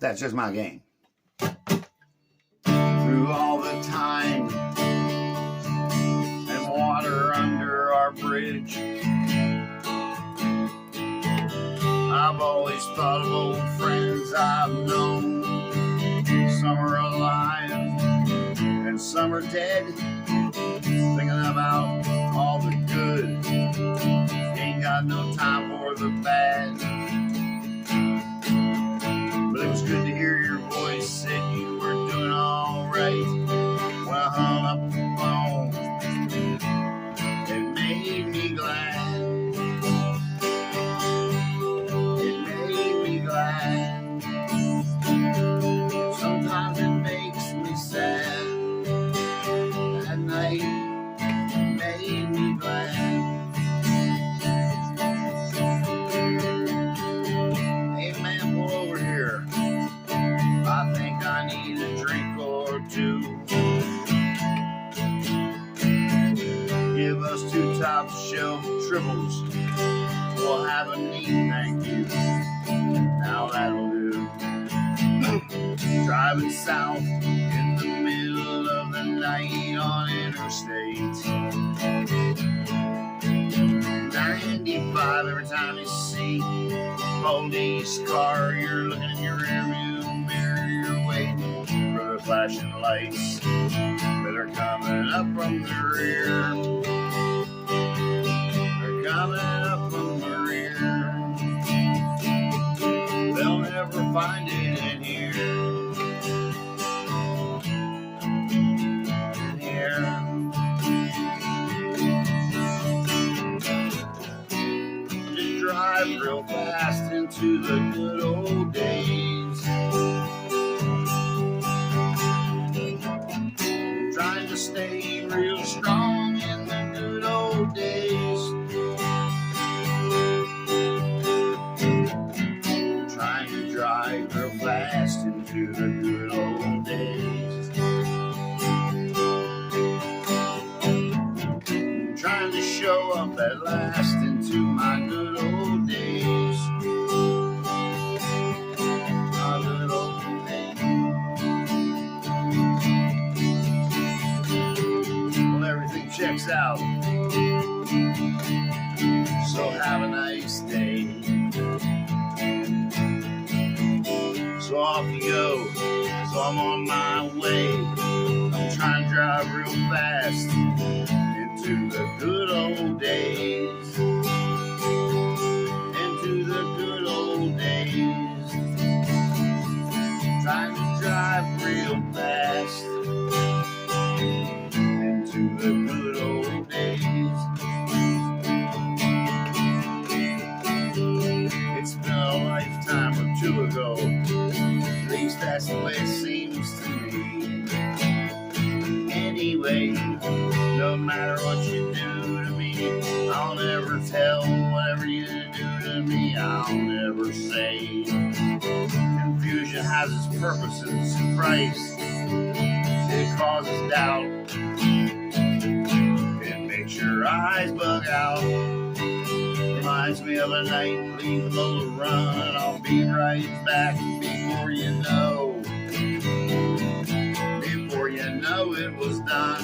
That's just my game. Through all the time and water under our bridge, I've always thought of old friends I've known. Some are alive and some are dead. Thinking about all the good, ain't got no time for the bad. But it was good to hear your voice, said you were doing all right. When I hung up the phone, it made me glad. It made me glad. Sometimes it makes me sad. That night made me glad. Hey man, pull over here. I think I need a drink or two. Give us 2 top shelf triples. We'll have a neat thank you. Now that'll do. Driving south in the middle of the night on Interstate 95. Every time you see police car, you're looking in your rearview mirror, you're waiting for the flashing lights that are coming up from the rear. They're coming up from the rear. They'll never find it in here. Drive real fast into the good old days. Trying to stay real strong in the good old days. Trying to drive real fast into the good old days. Trying to show up at last into my good old days. My good old days. Well, everything checks out. So have a nice day. So off you go. So I'm on my way. I'm trying to drive real fast into the good old days. Into the good old days. Trying to drive real fast into the good old days. It's been a lifetime or 2 ago. At least that's the way it seems to me. Anyway, no matter what you do to me, I'll never tell whatever you do to me. I'll never say. Confusion has its purposes and price. It causes doubt. It makes your eyes bug out. Reminds me of a night, leave the motor run. I'll be right back before you know. Before you know it was done.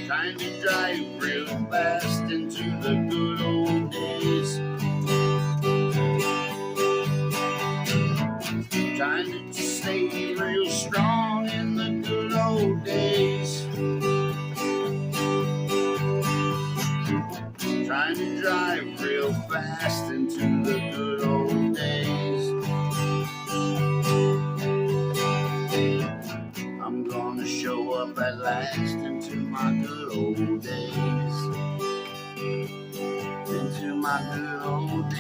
Trying to drive real fast into the good old days. Trying to stay real strong in the good old days. Trying to drive real fast into the good old days. I'm gonna show up at last into my good old days. Into my good old days.